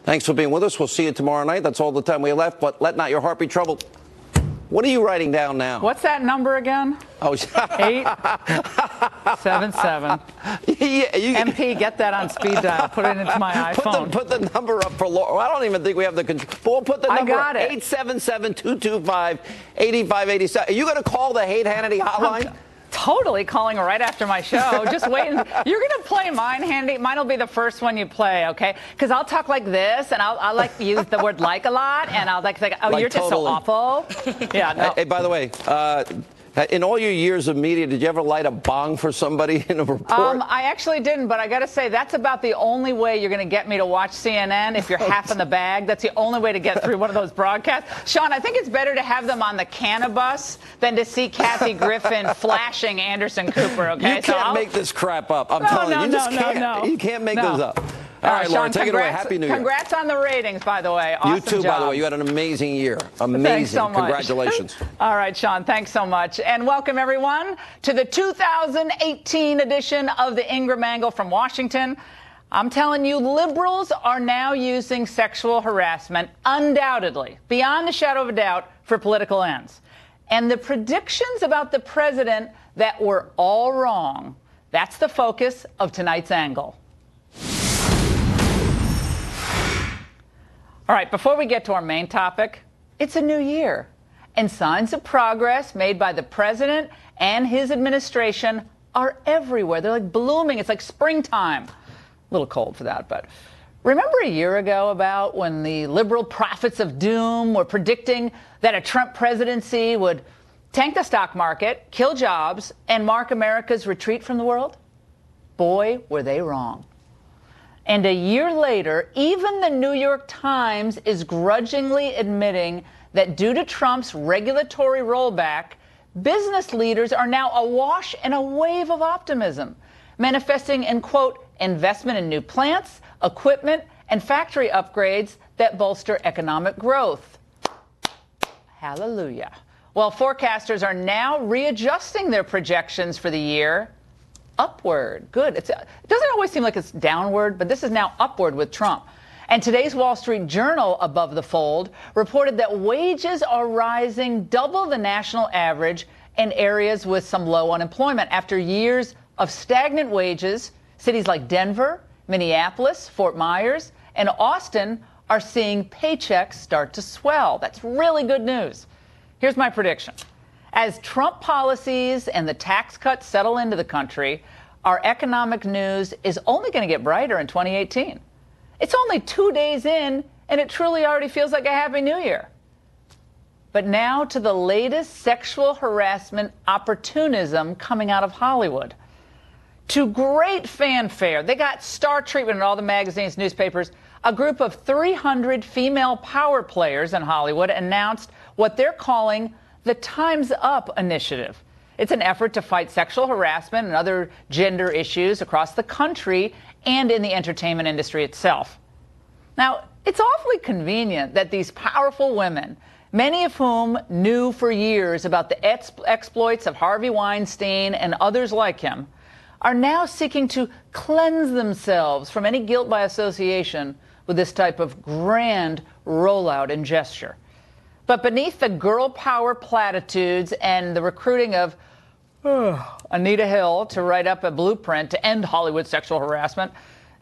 Thanks for being with us. We'll see you tomorrow night. That's all the time we have left, but let not your heart be troubled. What are you writing down now? What's that number again? Oh, 877. Yeah, MP, get that on speed dial. Put it into my iPhone. Put the number up for Laura. I don't even think we have the control. But we'll put the number got it. 877-225-8587. Are you going to call the Hate Hannity hotline? Totally calling right after my show. Just waiting. You're going to play mine, Handy. Mine will be the first one you play, okay? Because I'll talk like this, and I'll like use the word like a lot, and I'll like say, oh, like you're just so awful. Yeah. No. Hey, by the way, in all your years of media, did you ever light a bong for somebody in a report? I actually didn't, but I got to say, that's about the only way you're going to get me to watch CNN if you're half in the bag. That's the only way to get through one of those broadcasts. Sean, I think it's better to have them on the cannabis than to see Kathy Griffin flashing Anderson Cooper, okay? You can't make this crap up. I'm telling you. You just can't. You can't make this up. All right, Laura, take it away. Happy New Year. Congrats on the ratings, by the way. Awesome You too, job. by the way. You had an amazing year. Amazing. Thanks so much. Congratulations. All right, Sean, thanks so much. And welcome, everyone, to the 2018 edition of the Ingraham Angle from Washington. I'm telling you, liberals are now using sexual harassment, undoubtedly, beyond the shadow of a doubt, for political ends. And the predictions about the president that were all wrong, that's the focus of tonight's angle. All right, before we get to our main topic, it's a new year, and signs of progress made by the president and his administration are everywhere. They're like blooming. It's like springtime. A little cold for that, but remember a year ago about when the liberal prophets of doom were predicting that a Trump presidency would tank the stock market, kill jobs, and mark America's retreat from the world? Boy, were they wrong. And a year later, even the New York Times is grudgingly admitting that due to Trump's regulatory rollback, business leaders are now awash in a wave of optimism, manifesting in, quote, investment in new plants, equipment, and factory upgrades that bolster economic growth. Hallelujah. Well, forecasters are now readjusting their projections for the year upward. Good. It doesn't always seem like it's downward, but this is now upward with Trump. And today's Wall Street Journal, above the fold, reported that wages are rising double the national average in areas with some low unemployment. After years of stagnant wages, cities like Denver, Minneapolis, Fort Myers, and Austin are seeing paychecks start to swell. That's really good news. Here's my prediction. As Trump policies and the tax cuts settle into the country, our economic news is only going to get brighter in 2018. It's only 2 days in, and it truly already feels like a Happy New Year. But now to the latest sexual harassment opportunism coming out of Hollywood. To great fanfare, they got star treatment in all the magazines, newspapers. A group of 300 female power players in Hollywood announced what they're calling the Time's Up initiative. It's an effort to fight sexual harassment and other gender issues across the country and in the entertainment industry itself. Now, it's awfully convenient that these powerful women, many of whom knew for years about the exploits of Harvey Weinstein and others like him, are now seeking to cleanse themselves from any guilt by association with this type of grand rollout and gesture. But beneath the girl power platitudes and the recruiting of Anita Hill to write up a blueprint to end Hollywood sexual harassment,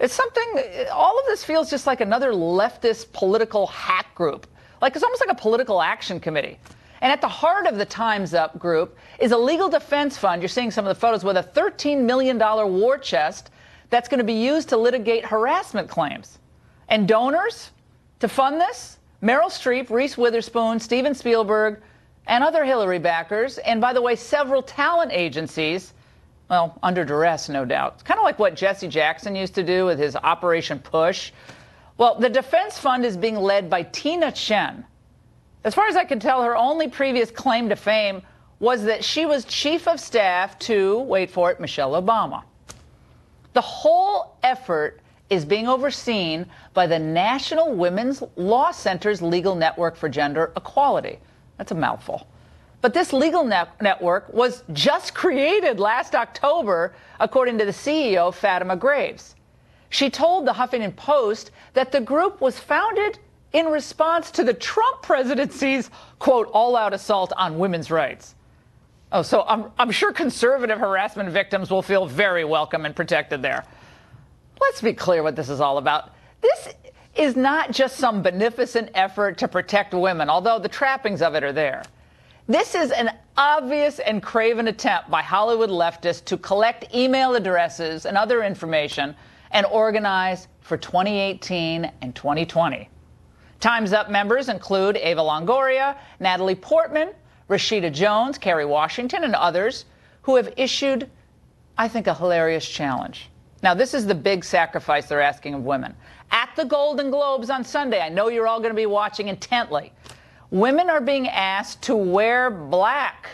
it's something, all of this feels just like another leftist political hack group. Like it's almost like a political action committee. And at the heart of the Time's Up group is a legal defense fund. You're seeing some of the photos with a $13 million war chest that's going to be used to litigate harassment claims. And donors to fund this? Meryl Streep, Reese Witherspoon, Steven Spielberg, and other Hillary backers. And by the way, several talent agencies, well, under duress, no doubt. It's kind of like what Jesse Jackson used to do with his Operation Push. Well, the defense fund is being led by Tina Chen. As far as I can tell, her only previous claim to fame was that she was chief of staff to, wait for it, Michelle Obama. The whole effort is being overseen by the National Women's Law Center's Legal Network for Gender Equality. That's a mouthful. But this legal network was just created last October, according to the CEO, Fatima Graves. She told the Huffington Post that the group was founded in response to the Trump presidency's, quote, all-out assault on women's rights. Oh, so I'm sure conservative harassment victims will feel very welcome and protected there. Let's be clear what this is all about. This is not just some beneficent effort to protect women, although the trappings of it are there. This is an obvious and craven attempt by Hollywood leftists to collect email addresses and other information and organize for 2018 and 2020. Time's Up members include Eva Longoria, Natalie Portman, Rashida Jones, Kerry Washington, and others who have issued, I think, a hilarious challenge. Now, this is the big sacrifice they're asking of women. At the Golden Globes on Sunday, I know you're all going to be watching intently, women are being asked to wear black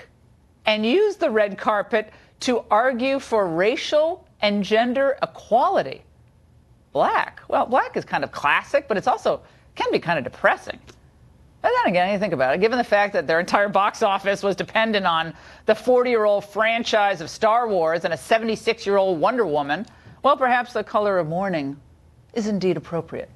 and use the red carpet to argue for racial and gender equality. Black. Well, black is kind of classic, but it's also can be kind of depressing. But then again, you think about it, given the fact that their entire box office was dependent on the 40-year-old franchise of Star Wars and a 76-year-old Wonder Woman, well, perhaps the color of mourning is indeed appropriate.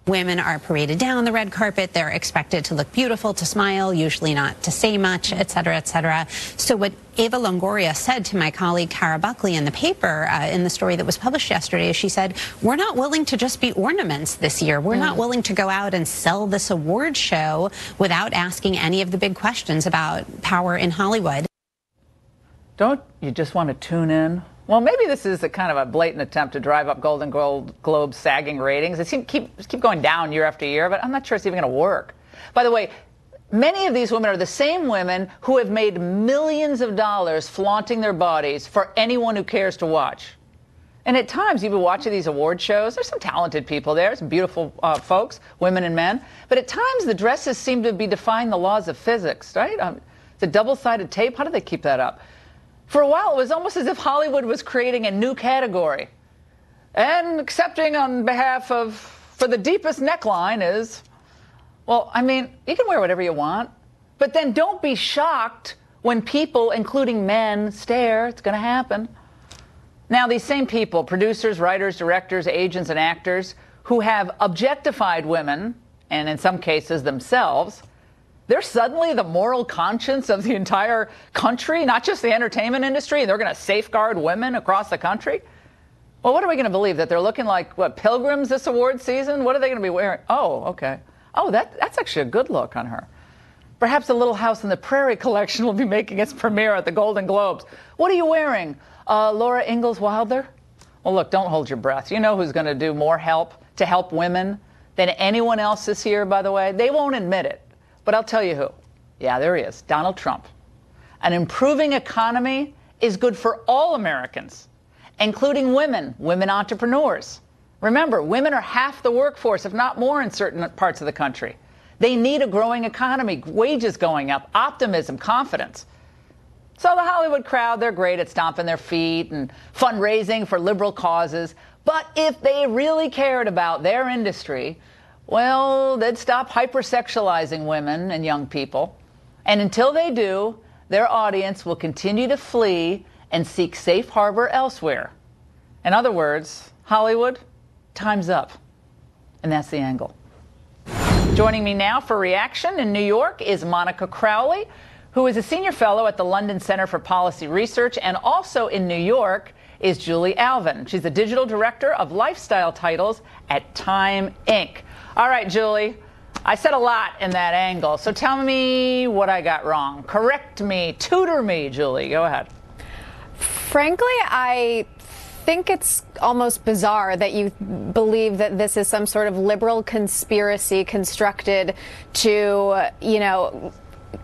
Women are paraded down the red carpet. They're expected to look beautiful, to smile, usually not to say much, et cetera, et cetera. So what Eva Longoria said to my colleague Cara Buckley in the paper, in the story that was published yesterday, is she said, we're not willing to just be ornaments this year. We're not willing to go out and sell this award show without asking any of the big questions about power in Hollywood. Don't you just want to tune in? Well, maybe this is a kind of a blatant attempt to drive up Golden Globe sagging ratings. They keep going down year after year, but I'm not sure it's even going to work. By the way, many of these women are the same women who have made millions of dollars flaunting their bodies for anyone who cares to watch. And at times, you've been watching these award shows. There's some talented people there, some beautiful folks, women and men. But at times, the dresses seem to be defying the laws of physics, right? It's a double-sided tape. How do they keep that up? For a while, it was almost as if Hollywood was creating a new category. And accepting on behalf of, for the deepest neckline is, well, I mean, you can wear whatever you want, but then don't be shocked when people, including men, stare. It's going to happen. Now, these same people, producers, writers, directors, agents, and actors, who have objectified women, and in some cases themselves, they're suddenly the moral conscience of the entire country, not just the entertainment industry, and they're going to safeguard women across the country? Well, what are we going to believe? That they're looking like, what, pilgrims this award season? What are they going to be wearing? Oh, okay. Oh, that's actually a good look on her. Perhaps the Little House on the Prairie collection will be making its premiere at the Golden Globes. What are you wearing? Laura Ingalls Wilder? Well, look, don't hold your breath. You know who's going to do more to help women than anyone else this year, by the way? They won't admit it. But I'll tell you who. Yeah, there he is, Donald Trump. An improving economy is good for all Americans, including women entrepreneurs. Remember, women are half the workforce, if not more, in certain parts of the country. They need a growing economy, wages going up, optimism, confidence. So the Hollywood crowd, they're great at stomping their feet and fundraising for liberal causes. But if they really cared about their industry, well, they'd stop hypersexualizing women and young people. And until they do, their audience will continue to flee and seek safe harbor elsewhere. In other words, Hollywood, time's up. And that's the angle. Joining me now for reaction in New York is Monica Crowley, who is a senior fellow at the London Center for Policy Research, and also in New York is Julie Alvin. She's the digital director of lifestyle titles at Time Inc. All right, Julie, I said a lot in that angle, so tell me what I got wrong. Correct me, tutor me, Julie. Go ahead. Frankly, I think it's almost bizarre that you believe that this is some sort of liberal conspiracy constructed to,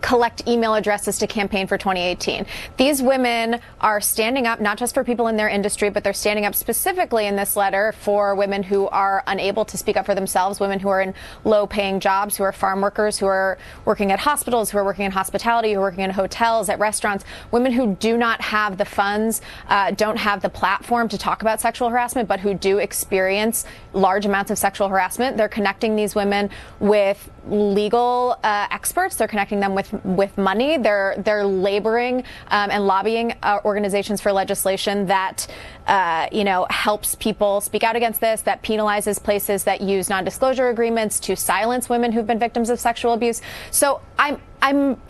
collect email addresses to campaign for 2018. These women are standing up not just for people in their industry, but they're standing up specifically in this letter for women who are unable to speak up for themselves, women who are in low-paying jobs, who are farm workers, who are working at hospitals, who are working in hospitality, who are working in hotels, at restaurants, women who do not have the funds, don't have the platform to talk about sexual harassment, but who do experience large amounts of sexual harassment. They're connecting these women with legal experts. They're connecting them with money. They're laboring and lobbying organizations for legislation that helps people speak out against this, that penalizes places that use non-disclosure agreements to silence women who've been victims of sexual abuse. So I'm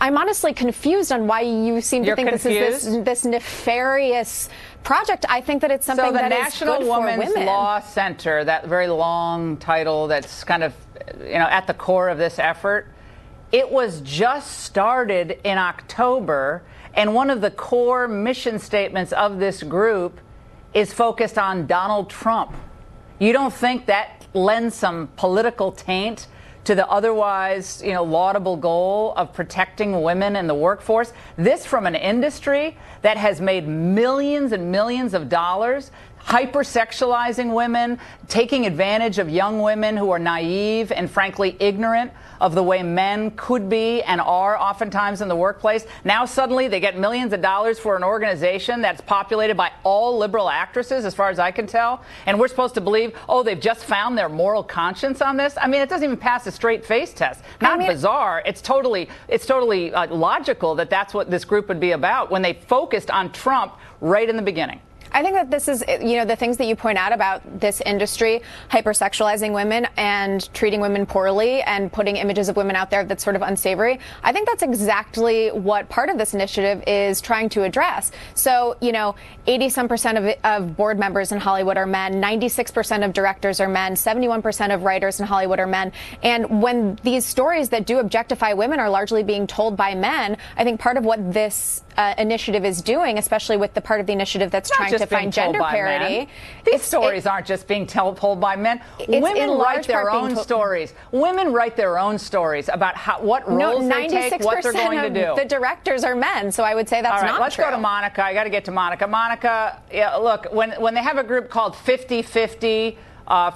honestly confused on why you seem to think this is this nefarious project. I think that it's something that is good for women. So the National Women's Law Center, that very long title that's kind of at the core of this effort, it was just started in October, and one of the core mission statements of this group is focused on Donald Trump. You don't think that lends some political taint to the otherwise, laudable goal of protecting women in the workforce? This from an industry that has made millions and millions of dollars hypersexualizing women, taking advantage of young women who are naive and frankly ignorant of the way men could be and are oftentimes in the workplace. Now suddenly they get millions of dollars for an organization that's populated by all liberal actresses, as far as I can tell. And we're supposed to believe, they've just found their moral conscience on this? I mean, it doesn't even pass a straight face test. Not bizarre. It's totally logical that that's what this group would be about when they focused on Trump right in the beginning. I think that this is, the things that you point out about this industry hypersexualizing women and treating women poorly and putting images of women out there that's sort of unsavory. I think that's exactly what part of this initiative is trying to address. So, 80% of board members in Hollywood are men, 96% of directors are men, 71% of writers in Hollywood are men. And when these stories that do objectify women are largely being told by men, I think part of what this initiative is doing, especially with the part of the initiative that's trying to find gender parity. These stories aren't just being told by men. Women write their own stories. Women write their own stories about what roles they take, what they're going to do. The directors are men, so I would say that's not true. All right, let's go to Monica. I got to get to Monica. Monica, look, when they have a group called 50-50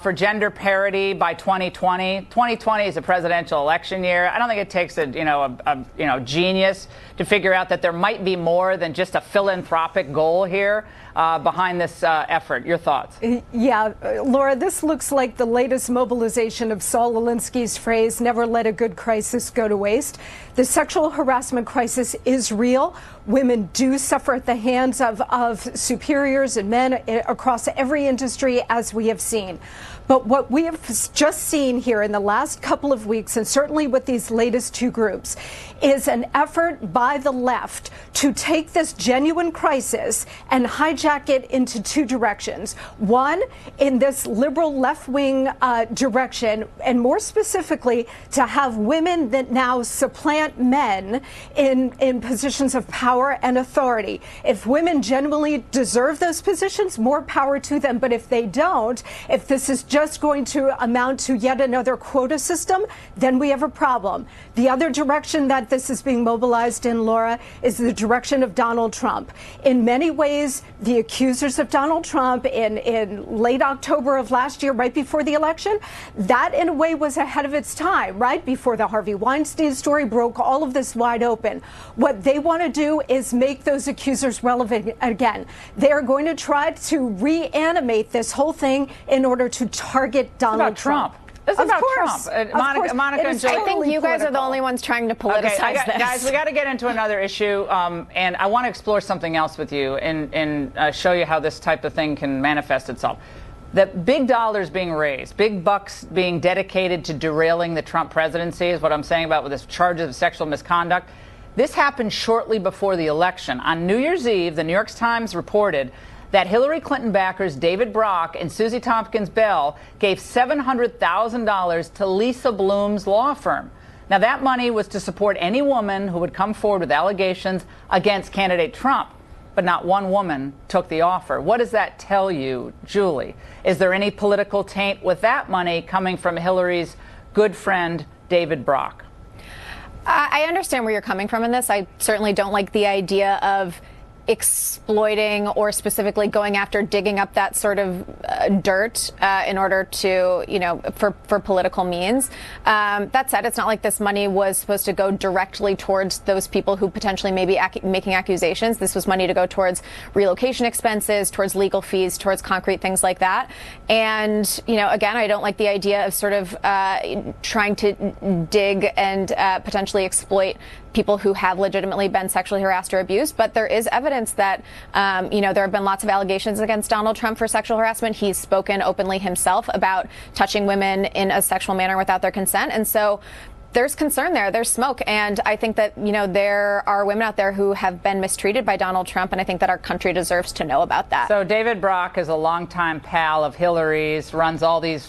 for gender parity by 2020. 2020 is a presidential election year. I don't think it takes a genius to figure out that there might be more than just a philanthropic goal here behind this effort. Your thoughts? Yeah, Laura, this looks like the latest mobilization of Saul Alinsky's phrase, never let a good crisis go to waste. The sexual harassment crisis is real. Women do suffer at the hands of superiors and men across every industry, as we have seen. But what we have just seen here in the last couple of weeks, and certainly with these latest two groups, is an effort by the left to take this genuine crisis and hijack it into two directions. One, in this liberal left-wing direction, and more specifically, to have women that now supplant men in positions of power and authority. If women genuinely deserve those positions, more power to them. But if they don't, if this is just going to amount to yet another quota system, then we have a problem. The other direction that this is being mobilized in, Laura, is the direction of Donald Trump. In many ways, the accusers of Donald Trump in late October of last year, right before the election, that in a way was ahead of its time, right before the Harvey Weinstein story broke all of this wide open. What they want to do is make those accusers relevant again. They are going to try to reanimate this whole thing in order to target Donald Trump. This is about Trump. Monica and Joe. I think you guys are the only ones trying to politicize this. Guys, we got to get into another issue, and I want to explore something else with you and show you how this type of thing can manifest itself. The big dollars being raised, big bucks being dedicated to derailing the Trump presidency is what I'm saying about with this charges of sexual misconduct. This happened shortly before the election. On New Year's Eve, the New York Times reported that Hillary Clinton backers David Brock and Susie Tompkins Bell gave $700,000 to Lisa Bloom's law firm. Now, that money was to support any woman who would come forward with allegations against candidate Trump. But not one woman took the offer. What does that tell you, Julie? Is there any political taint with that money coming from Hillary's good friend, David Brock? I understand where you're coming from in this. I certainly don't like the idea of exploiting or specifically going after digging up that sort of dirt in order to, for political means. That said, it's not like this money was supposed to go directly towards those people who potentially may be making accusations. This was money to go towards relocation expenses, towards legal fees, towards concrete things like that. And, again, I don't like the idea of sort of trying to dig and potentially exploit people who have legitimately been sexually harassed or abused, but there is evidence that, there have been lots of allegations against Donald Trump for sexual harassment. He's spoken openly himself about touching women in a sexual manner without their consent. And so there's concern there. There's smoke. And I think that, there are women out there who have been mistreated by Donald Trump. And I think that our country deserves to know about that. So David Brock is a longtime pal of Hillary's, runs all these,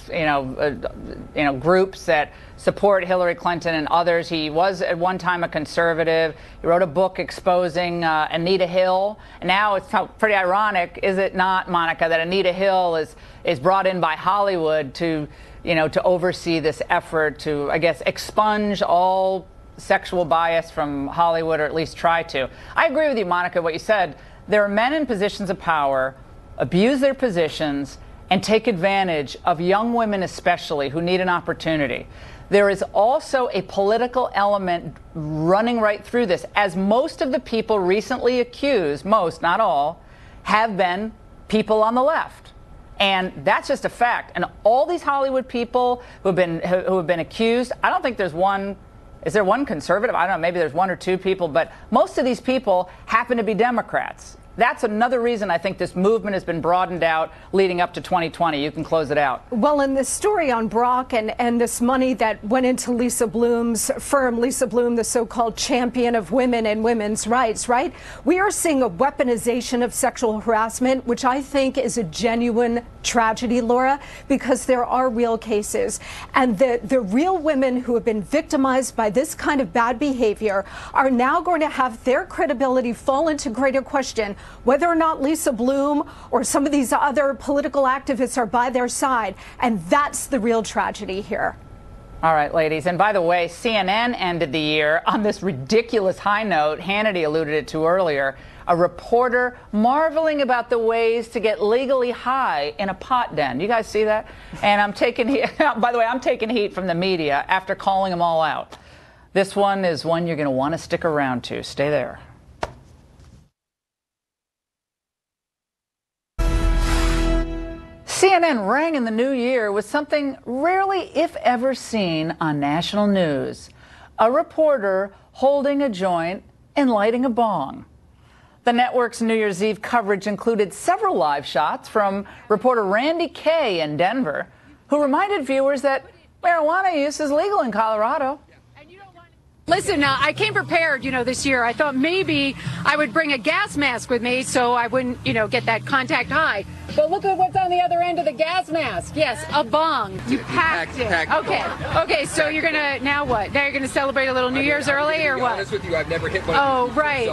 groups that support Hillary Clinton and others. He was at one time a conservative. He wrote a book exposing Anita Hill. And now it's pretty ironic, is it not, Monica, that Anita Hill is brought in by Hollywood to oversee this effort to, I guess, expunge all sexual bias from Hollywood, or at least try to. I agree with you, Monica, what you said. There are men in positions of power, abuse their positions, and take advantage of young women especially who need an opportunity. There is also a political element running right through this, as most of the people recently accused, most, not all, have been people on the left. And that's just a fact. And all these Hollywood people who have been accused, I don't think there's one. Is there one conservative? I don't know. Maybe there's one or two people. But most of these people happen to be Democrats. That's another reason I think this movement has been broadened out leading up to 2020. You can close it out. Well, in this story on Brock and this money that went into Lisa Bloom's firm, Lisa Bloom, the so-called champion of women and women's rights, right? We are seeing a weaponization of sexual harassment, which I think is a genuine tragedy, Laura, because there are real cases. And the real women who have been victimized by this kind of bad behavior are now going to have their credibility fall into greater question, whether or not Lisa Bloom or some of these other political activists are by their side. And that's the real tragedy here. All right, ladies. And by the way, CNN ended the year on this ridiculous high note. Hannity alluded to earlier. A reporter marveling about the ways to get legally high in a pot den. You guys see that? And I'm taking heat. By the way, I'm taking heat from the media after calling them all out. This one is one you're going to want to stick around to. Stay there. CNN rang in the new year with something rarely, if ever, seen on national news. A reporter holding a joint and lighting a bong. The network's New Year's Eve coverage included several live shots from reporter Randy Kay in Denver, who reminded viewers that marijuana use is legal in Colorado. Listen, I came prepared, this year. I thought maybe I would bring a gas mask with me so I wouldn't, get that contact high. But look at what's on the other end of the gas mask. Yes, a bong. You packed it. Okay, so you're going to, now what? Now you're going to celebrate a little New Year's early or what? To be honest with you, I've never hit one. Oh, right.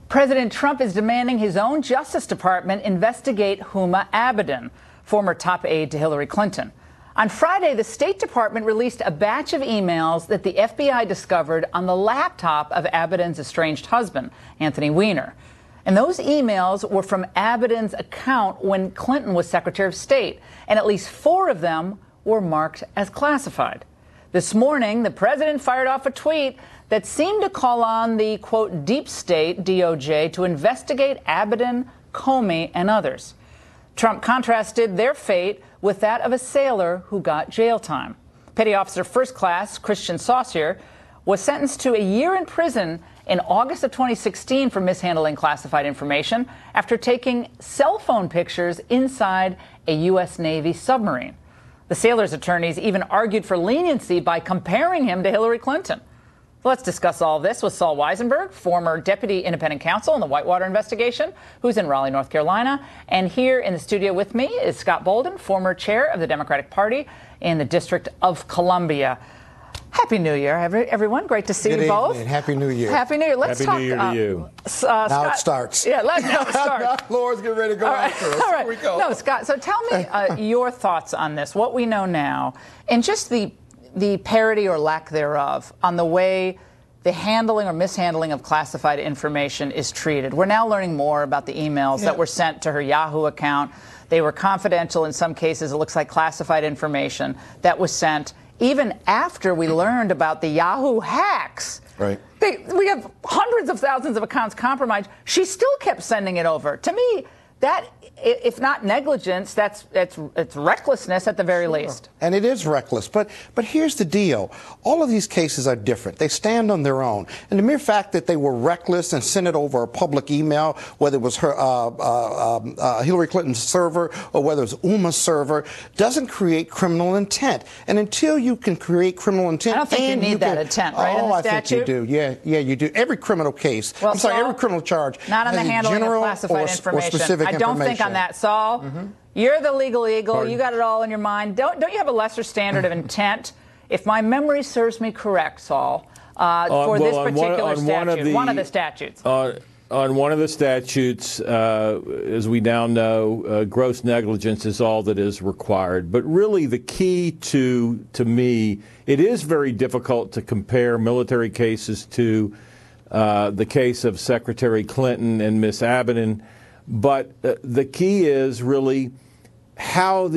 President Trump is demanding his own Justice Department investigate Huma Abedin, former top aide to Hillary Clinton. On Friday, the State Department released a batch of emails that the FBI discovered on the laptop of Abedin's estranged husband, Anthony Weiner. And those emails were from Abedin's account when Clinton was Secretary of State, and at least 4 of them were marked as classified. This morning, the president fired off a tweet that seemed to call on the, quote, deep state, DOJ, to investigate Abedin, Comey, and others. Trump contrasted their fate with that of a sailor who got jail time. Petty Officer First Class Christian Saucier was sentenced to a year in prison in August of 2016 for mishandling classified information after taking cell phone pictures inside a U.S. Navy submarine. The sailor's attorneys even argued for leniency by comparing him to Hillary Clinton. Let's discuss all of this with Saul Weisenberg, former deputy independent counsel in the Whitewater investigation, who's in Raleigh, North Carolina. And here in the studio with me is Scott Bolden, former chair of the Democratic Party in the District of Columbia. Happy New Year, everyone. Great to see you both. Happy New Year. Happy New Year. Let's talk. Happy New Year to you. Scott, now it starts. Yeah, now it starts. Laura's getting ready to go after us. All right. Here we go. No, Scott, so tell me your thoughts on this, what we know now, and just the parity or lack thereof on the way the handling or mishandling of classified information is treated. We're now learning more about the emails that were sent to her Yahoo account. They were confidential in some cases. It looks like classified information that was sent even after we learned about the Yahoo hacks. Right. We have hundreds of thousands of accounts compromised. She still kept sending it over. To me, that, if not negligence, it's recklessness at the very least. And it is reckless. But here's the deal. All of these cases are different. They stand on their own. And the mere fact that they were reckless and sent it over a public email, whether it was Hillary Clinton's server or whether it was Uma's server, doesn't create criminal intent. And until you can create criminal intent, I don't think you need that intent, right? Oh, in the I think you do. Yeah, you do. Every criminal case, well, I'm sorry, every criminal charge, not on the handling of classified information. Or specific I don't information. think on that, Saul. You're the legal eagle. Pardon? You got it all in your mind. Don't you have a lesser standard of intent? If my memory serves me correct, Saul, for this particular statute, one of the statutes. On one of the statutes, as we now know, gross negligence is all that is required. But really the key to me, it is very difficult to compare military cases to the case of Secretary Clinton and Miss Abbott. But the key is really how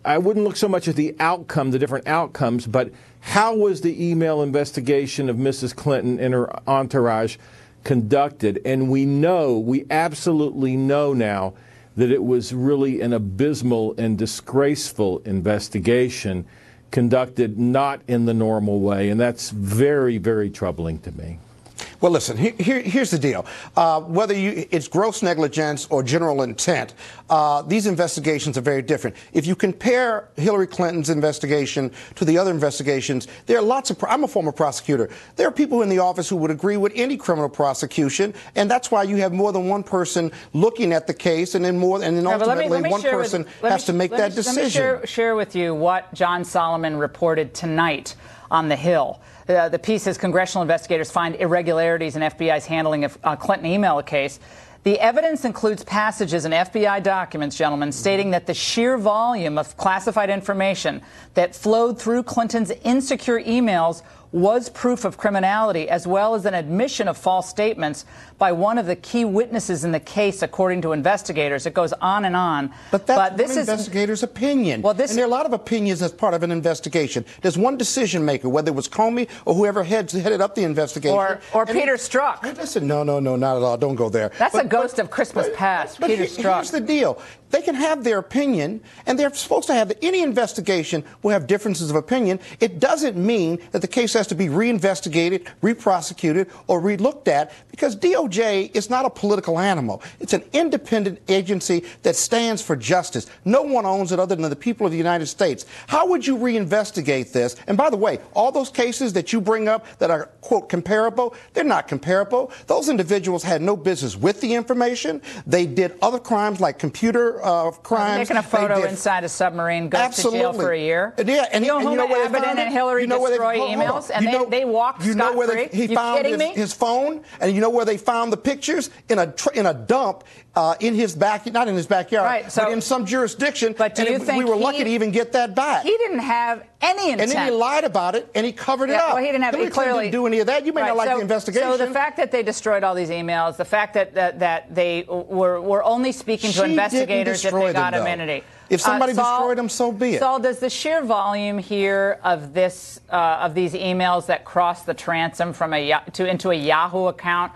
I wouldn't look so much at the outcome, the different outcomes, but how was the email investigation of Mrs. Clinton and her entourage conducted? And we absolutely know now that it was really an abysmal and disgraceful investigation conducted not in the normal way. And that's very, very troubling to me. Well, listen, here's the deal. Whether it's gross negligence or general intent, these investigations are very different. If you compare Hillary Clinton's investigation to the other investigations, there are lots of, I'm a former prosecutor, there are people in the office who would agree with any criminal prosecution, and that's why you have more than one person looking at the case, and then ultimately one person has to make that decision. Let me share with you what John Solomon reported tonight on the Hill. The piece says congressional investigators find irregularities in FBI's handling of Clinton email case. The evidence includes passages in FBI documents, gentlemen, stating that the sheer volume of classified information that flowed through Clinton's insecure emails was proof of criminality, as well as an admission of false statements by one of the key witnesses in the case, according to investigators. It goes on and on. But that's one investigator's opinion. Well, and there are a lot of opinions as part of an investigation. There's one decision maker, whether it was Comey or whoever headed up the investigation. Or Peter Strzok. Listen, no, not at all. Don't go there. That's a ghost of Christmas past, Peter Strzok. Here's the deal. They can have their opinion, and they're supposed to have any investigation will have differences of opinion. It doesn't mean that the case has to be reinvestigated, reprosecuted, or relooked at, because DOJ is not a political animal. It's an independent agency that stands for justice. No one owns it other than the people of the United States. How would you reinvestigate this? And by the way, all those cases that you bring up that are, quote, comparable, they're not comparable. Those individuals had no business with the information. They did other crimes like computer crimes. Taking a photo inside a submarine, goes to jail for a year. Yeah, and you know where Abbott and Hillary destroy emails, and they walked scot-free. He found his phone, and you know where they found the pictures? In a dump in his not in his backyard, right, but in some jurisdiction. But do you think we were lucky to even get that back? He didn't have any intent. And then he lied about it, and he covered it up. Well, he didn't have. Hillary Clinton didn't do any of that. You may not like the investigation. So the fact that they destroyed all these emails, the fact that they were only speaking to investigators if they got immunity. If somebody destroyed them, so be it. Saul, does the sheer volume here of these emails that cross the transom from into a Yahoo account,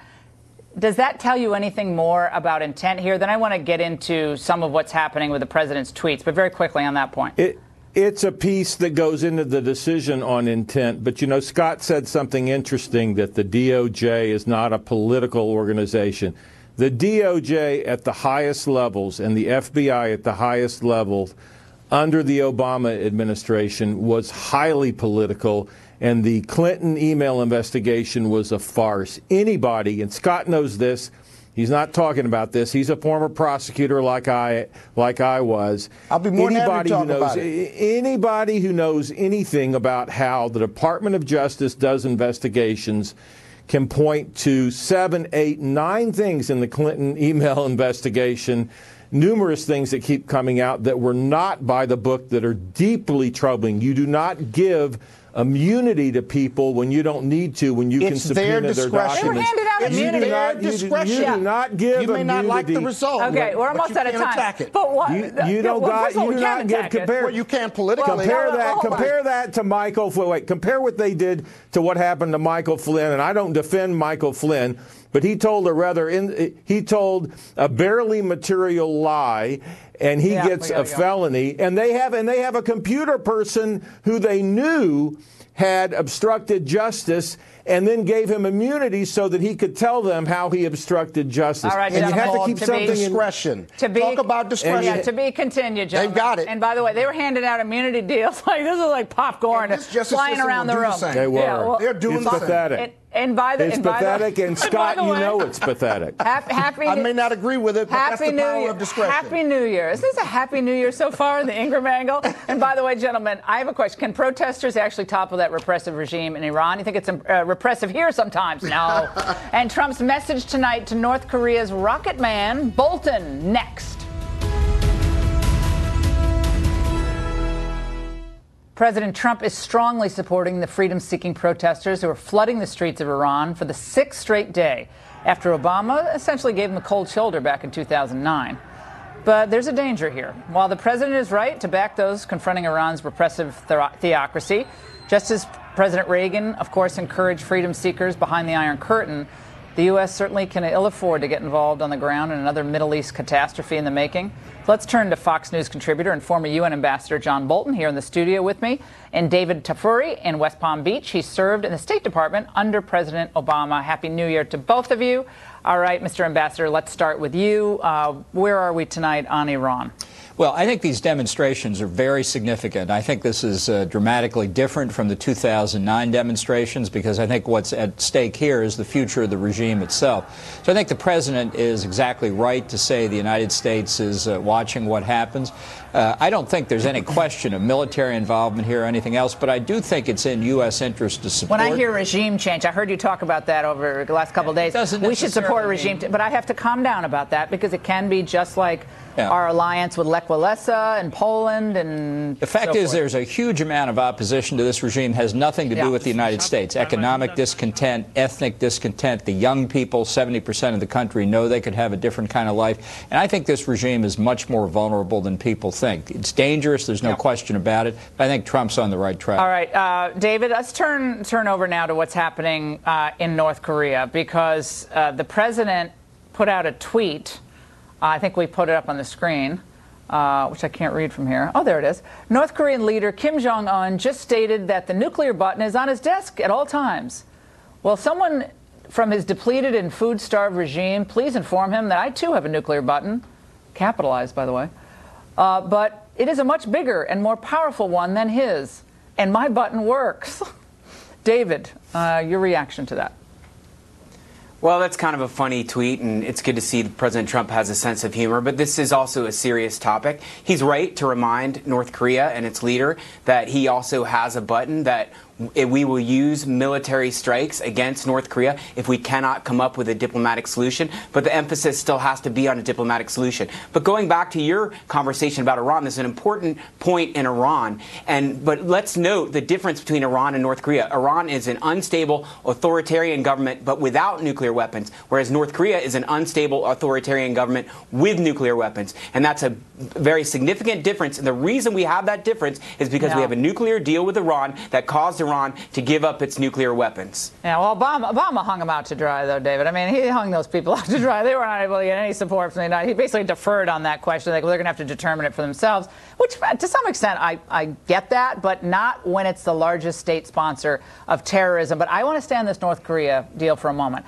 does that tell you anything more about intent here? Then I want to get into some of what's happening with the president's tweets, but very quickly on that point. It's a piece that goes into the decision on intent. But, you know, Scott said something interesting, that the DOJ is not a political organization. The DOJ at the highest levels and the FBI at the highest levels under the Obama administration was highly political, and the Clinton email investigation was a farce. Anybody, and Scott knows this, he's not talking about this, he's a former prosecutor like I was. I'll be more than happy to talk about it. Anybody who knows anything about how the Department of Justice does investigations can point to 7, 8, 9 things in the Clinton email investigation, numerous things that keep coming out that were not by the book, that are deeply troubling. You do not give immunity to people when you don't need to, when you can subpoena their documents. They were handed out not It's immunity. their You discretion. do not give You may not like the immunity. result. Okay, we're but almost you out of can't time. attack it. But what? You don't well, got. first of all, You we do can not give attack it. compare. Well, you can politically. Compare that. hold on. Compare that to Michael Flynn. Wait, compare what they did to what happened to Michael Flynn. And I don't defend Michael Flynn, but he told he told a barely material lie, and he gets a felony. And they have a computer person who they knew had obstructed justice, and then gave him immunity so that he could tell them how he obstructed justice. All right, And you gentlemen, have to keep something in discretion. Talk about discretion. Yeah, to be continued, gentlemen. They've got it. And by the way, they were handing out immunity deals like this is like popcorn And this justice flying system around will the do room. the same. They were. Yeah, well, They're doing it's the same. pathetic. And by the It's and by the- pathetic, and by Scott, the you way, know it's pathetic. Happy I may not agree with it, but that's Happy the New power Year. of discretion. Happy New Year. Is this a Happy New Year so far in the Ingraham angle? And by the way, gentlemen, I have a question. Can protesters actually topple that repressive regime in Iran? You think it's repressive here sometimes? No. And Trump's message tonight to North Korea's rocket man, Bolton, next. President Trump is strongly supporting the freedom-seeking protesters who are flooding the streets of Iran for the 6th straight day after Obama essentially gave them the cold shoulder back in 2009. But there's a danger here. While the president is right to back those confronting Iran's repressive theocracy, just as President Reagan, of course, encouraged freedom seekers behind the Iron Curtain, the U.S. certainly can ill afford to get involved on the ground in another Middle East catastrophe in the making. Let's turn to Fox News contributor and former UN Ambassador John Bolton here in the studio with me, and David Tafuri in West Palm Beach. He served in the State Department under President Obama. Happy New Year to both of you. All right, Mr. Ambassador, let's start with you. Where are we tonight on Iran? Well, I think these demonstrations are very significant. I think this is dramatically different from the 2009 demonstrations because I think what's at stake here is the future of the regime itself. So I think the president is exactly right to say the United States is watching what happens. I don't think there's any question of military involvement here or anything else, but I do think it's in U.S. interest to support. When I hear regime change, I heard you talk about that over the last couple of days. We should support a regime, but I have to calm down about that because it can be just like our alliance with Lech Walesa and Poland and the fact is there's a huge amount of opposition to this regime. Has nothing to do with the United States. Economic discontent, ethnic discontent. The young people, 70% of the country, know they could have a different kind of life. And I think this regime is much more vulnerable than people think. It's dangerous. There's no question about it. But I think Trump's on the right track. All right, David, let's turn over now to what's happening in North Korea because the president put out a tweet. I think we put it up on the screen, which I can't read from here. Oh, there it is. North Korean leader Kim Jong-un just stated that the nuclear button is on his desk at all times. Well, someone from his depleted and food-starved regime, please inform him that I, too, have a nuclear button, capitalized, by the way. But it is a much bigger and more powerful one than his, and my button works. David, your reaction to that? Well, that's kind of a funny tweet, and it's good to see that President Trump has a sense of humor, but this is also a serious topic. He's right to remind North Korea and its leader that he also has a button that we will use military strikes against North Korea if we cannot come up with a diplomatic solution. But the emphasis still has to be on a diplomatic solution. But going back to your conversation about Iran, there's an important point in Iran. But let's note the difference between Iran and North Korea. Iran is an unstable authoritarian government, but without nuclear weapons, whereas North Korea is an unstable authoritarian government with nuclear weapons. And that's a very significant difference. And the reason we have that difference is because we have a nuclear deal with Iran that caused Iran to give up its nuclear weapons. Yeah, well, Obama hung them out to dry, though, David. I mean, he hung those people out to dry. They were not able to get any support from the United States. He basically deferred on that question. They're going to have to determine it for themselves, which, to some extent, I get that, but not when it's the largest state sponsor of terrorism. But I want to stay on this North Korea deal for a moment.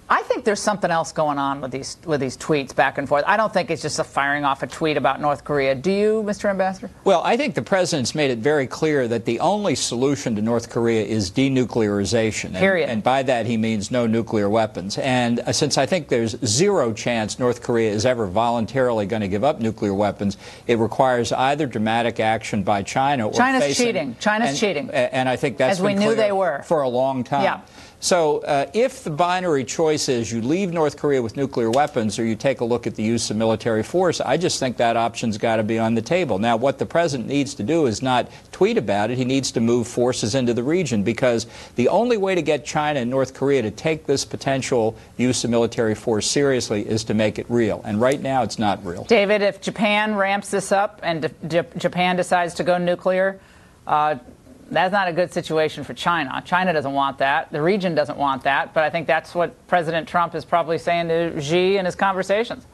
I think there's something else going on with these tweets back and forth. I don't think it's just a firing off a tweet about North Korea. Do you, Mr. Ambassador? Well, I think the president's made it very clear that the only solution to North Korea is denuclearization. Period. And by that he means no nuclear weapons. And since I think there's zero chance North Korea is ever voluntarily going to give up nuclear weapons, it requires either dramatic action by China or China's cheating. China's cheating. And I think that's as we knew they were for a long time. Yeah. So if the binary choice choice is you leave North Korea with nuclear weapons or you take a look at the use of military force. I just think that option's got to be on the table. Now, what the president needs to do is not tweet about it. He needs to move forces into the region, because the only way to get China and North Korea to take this potential use of military force seriously is to make it real. And right now, it's not real. David, if Japan ramps this up and Japan decides to go nuclear, that's not a good situation for China. China doesn't want that. The region doesn't want that. But I think that's what President Trump is probably saying to Xi in his conversations.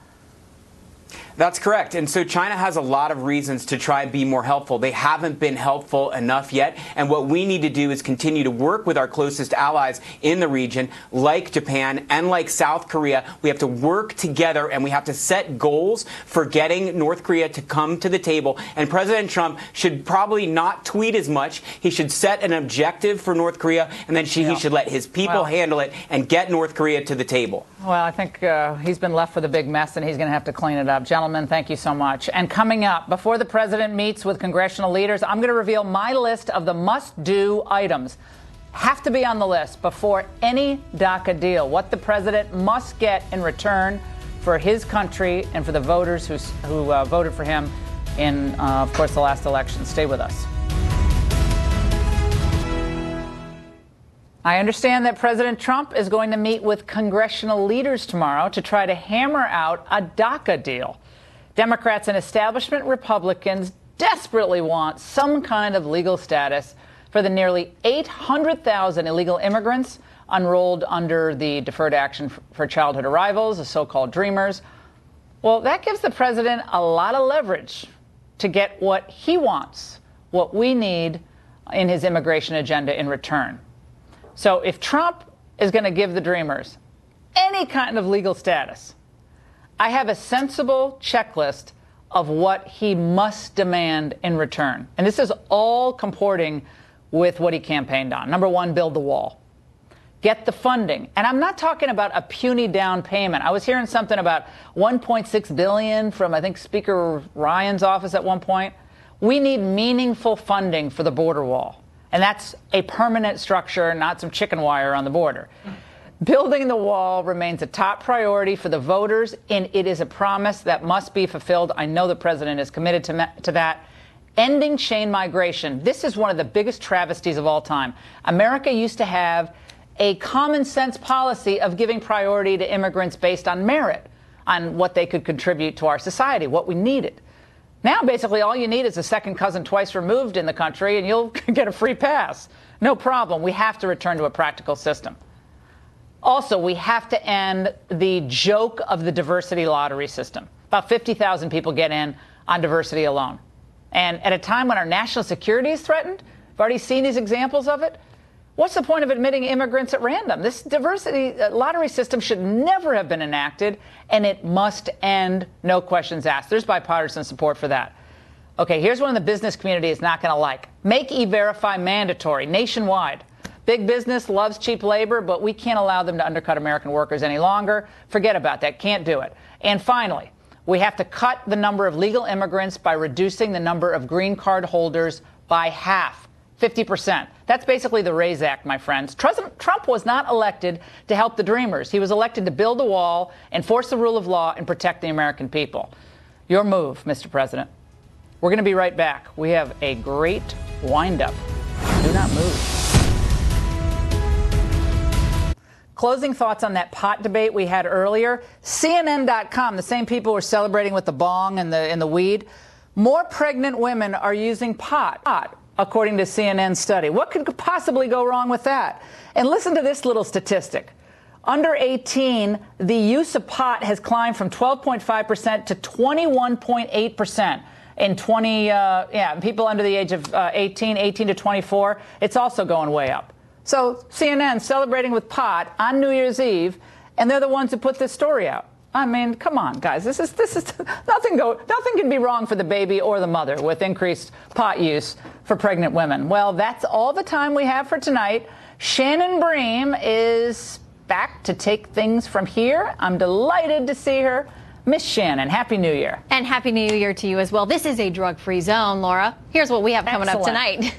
That's correct. And so China has a lot of reasons to try and be more helpful. They haven't been helpful enough yet. And what we need to do is continue to work with our closest allies in the region, like Japan and like South Korea. We have to work together, and we have to set goals for getting North Korea to come to the table. And President Trump should probably not tweet as much. He should set an objective for North Korea, and then he should let his people handle it and get North Korea to the table. Well, I think he's been left with a big mess, and he's going to have to clean it up. Gentlemen, thank you so much. And coming up, before the president meets with congressional leaders, I'm going to reveal my list of the must-do items. Have to be on the list before any DACA deal. What the president must get in return for his country and for the voters who voted for him in, of course, the last election. Stay with us. I understand that President Trump is going to meet with congressional leaders tomorrow to try to hammer out a DACA deal. Democrats and establishment Republicans desperately want some kind of legal status for the nearly 800,000 illegal immigrants enrolled under the Deferred Action for Childhood Arrivals, the so-called Dreamers. Well, that gives the president a lot of leverage to get what he wants, what we need in his immigration agenda in return. So if Trump is going to give the Dreamers any kind of legal status, I have a sensible checklist of what he must demand in return. And this is all comporting with what he campaigned on. Number one, build the wall. Get the funding. And I'm not talking about a puny down payment. I was hearing something about $1.6 billion from, I think, Speaker Ryan's office at one point. We need meaningful funding for the border wall. And that's a permanent structure, not some chicken wire on the border. Building the wall remains a top priority for the voters, and it is a promise that must be fulfilled. I know the president is committed to that. Ending chain migration. This is one of the biggest travesties of all time. America used to have a common sense policy of giving priority to immigrants based on merit, on what they could contribute to our society, what we needed. Now, basically, all you need is a second cousin twice removed in the country, and you'll get a free pass. No problem. We have to return to a practical system. Also, we have to end the joke of the diversity lottery system. About 50,000 people get in on diversity alone. And at a time when our national security is threatened, we've already seen these examples of it. What's the point of admitting immigrants at random? This diversity lottery system should never have been enacted, and it must end, no questions asked. There's bipartisan support for that. Okay, here's one the business community is not going to like. Make E-Verify mandatory nationwide. Big business loves cheap labor, but we can't allow them to undercut American workers any longer. Forget about that. Can't do it. And finally, we have to cut the number of legal immigrants by reducing the number of green card holders by half. 50%. That's basically the RAISE Act, my friends. Trump was not elected to help the Dreamers. He was elected to build a wall, enforce the rule of law, and protect the American people. Your move, Mr. President. We're going to be right back. We have a great wind-up. Do not move. Closing thoughts on that pot debate we had earlier. CNN.com, the same people who are celebrating with the bong and the weed. More pregnant women are using pot, according to CNN's study. What could possibly go wrong with that? And listen to this little statistic. Under 18, the use of pot has climbed from 12.5% to 21.8%. In people under the age of 18 to 24, it's also going way up. So CNN celebrating with pot on New Year's Eve, and they're the ones who put this story out. I mean, come on, guys. This is nothing can be wrong for the baby or the mother with increased pot use for pregnant women. Well, that's all the time we have for tonight. Shannon Bream is back to take things from here. I'm delighted to see her. Miss Shannon, Happy New Year. And Happy New Year to you as well. This is a drug-free zone, Laura. Here's what we have coming up tonight.